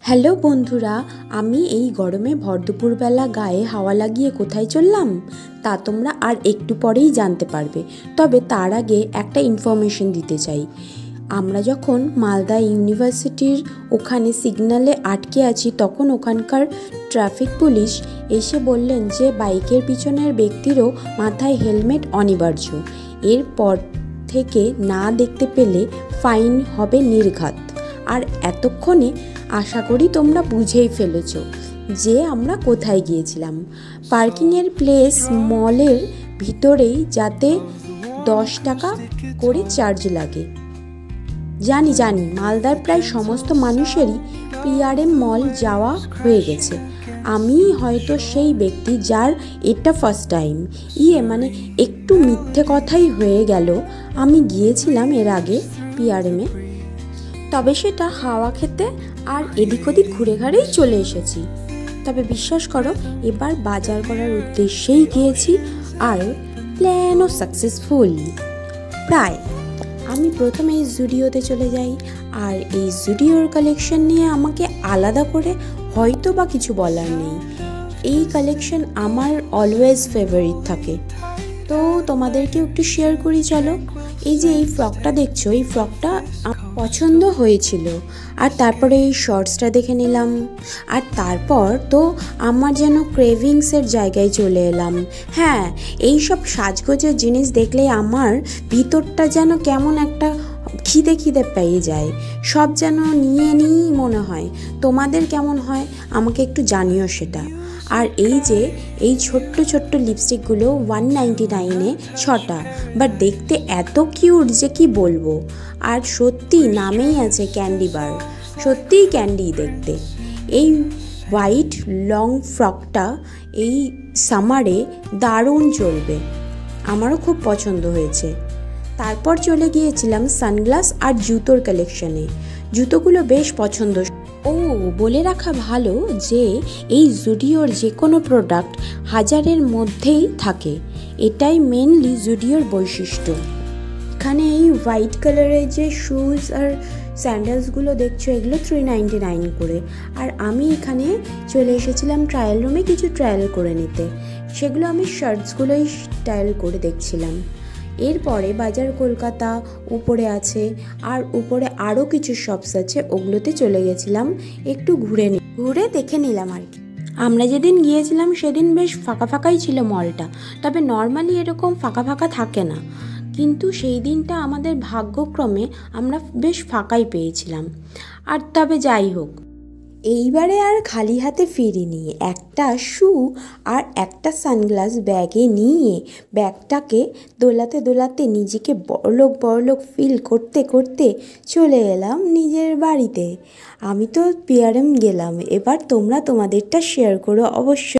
Hello বন্ধুরা, আমি এই গরমে ভর দুপুরবেলা গায়ে হাওয়া লাগিয়ে কোথায় চললাম তা তোমরা আর একটু পরেই জানতে পারবে। তবে তার আগে একটা ইনফরমেশন দিতে চাই। আমরা যখন মালদা ইউনিভার্সিটির ওখানে সিগন্যালে আটকে আছি, তখন ওখানকার ট্রাফিক পুলিশ এসে বললেন যে বাইকের পিছনের ব্যক্তিরও মাথায় হেলমেট অনিবার্য। এরপর থেকে না দেখতে পেলে ফাইন হবে নির্ঘাত। আর এতক্ষণে আশা করি তোমরা বুঝেই ফেলেছ যে আমরা কোথায় গিয়েছিলাম। পার্কিংয়ের প্লেস মলের ভিতরেই, যাতে 10 টাকা করে চার্জ লাগে। জানি মালদার প্রায় সমস্ত মানুষেরই পিআরএম মল যাওয়া হয়ে গেছে। আমি হয়তো সেই ব্যক্তি যার এটা ফার্স্ট টাইম। মানে একটু মিথ্যে কথাই হয়ে গেল। আমি গিয়েছিলাম এর আগে পিআরএমে, তবে সেটা হাওয়া খেতে আর এদিক ওদিক ঘুরে ঘাড়েই চলে এসেছি। তবে বিশ্বাস করো, এবার বাজার করার উদ্দেশ্যেই গিয়েছি, আর প্ল্যানও সাকসেসফুল প্রায়। আমি প্রথমে এই জুডিওতে চলে যাই, আর এই জুডিওর কালেকশন নিয়ে আমাকে আলাদা করে হয়তো বা কিছু বলার নেই। এই কালেকশন আমার অলওয়েজ ফেভারিট থাকে। তো তোমাদেরকে একটু শেয়ার করি, চলো। এই যে এই ফ্রকটা দেখছো, এই ফ্রকটা পছন্দ হয়েছিল, আর তারপরে এই শর্টসটা দেখে নিলাম, আর তারপর তো আমার যেন ক্রেভিংসের জায়গায় চলে এলাম। হ্যাঁ, এই সব সাজগোজের জিনিস দেখলে আমার ভিতরটা যেন কেমন একটা খিদে পেয়ে যায়, সব যেন নিয়ে নিয়েই মনে হয়। তোমাদের কেমন হয় আমাকে একটু জানিও সেটা। আর এই যে এই ছোট্ট লিপস্টিকগুলো 199-এ 6টা, বাট দেখতে এত কিউট যে কি বলবো। আর সত্যি নামেই আছে ক্যান্ডি বার, সত্যিই ক্যান্ডি দেখতে। এই হোয়াইট লং ফ্রকটা এই সামারে দারুণ চলবে, আমারও খুব পছন্দ হয়েছে। তারপর চলে গিয়েছিলাম সানগ্লাস আর জুতোর কালেকশনে। জুতোগুলো বেশ পছন্দ। বলে রাখা ভালো যে এই জুডিওর যে কোনো প্রোডাক্ট 1000-এর মধ্যেই থাকে, এটাই মেনলি জুডিওর বৈশিষ্ট্য। এখানে এই হোয়াইট কালারের যে শুজ আর স্যান্ডেলসগুলো দেখছো, এগুলো 399 করে। আর আমি এখানে চলে এসেছিলাম ট্রায়াল রুমে কিছু ট্রায়াল করে নিতে। সেগুলো আমি শার্টসগুলোই ট্রায়াল করে দেখছিলাম। এরপরে বাজার কলকাতা উপরে আছে, আর উপরে আরও কিছু শপস আছে, ওগুলোতে চলে গেছিলাম একটু ঘুরে দেখে নিলাম আর কি। আমরা যেদিন গিয়েছিলাম সেদিন বেশ ফাঁকাই ছিল মলটা, তবে নর্মালি এরকম ফাঁকা থাকে না, কিন্তু সেই দিনটা আমাদের ভাগ্যক্রমে আমরা বেশ ফাঁকাই পেয়েছিলাম। আর তবে যাই হোক, এইবারে আর খালি হাতে ফিরিনি। একটা শু আর একটা সানগ্লাস ব্যাগে নিয়ে ব্যাগটাকে দোলাতে নিজেকে বড়লোক ফিল করতে চলে এলাম নিজের বাড়িতে। আমি তো পিআরএম গেলাম, এবার তোমরা তোমাদেরটা শেয়ার করো অবশ্যই।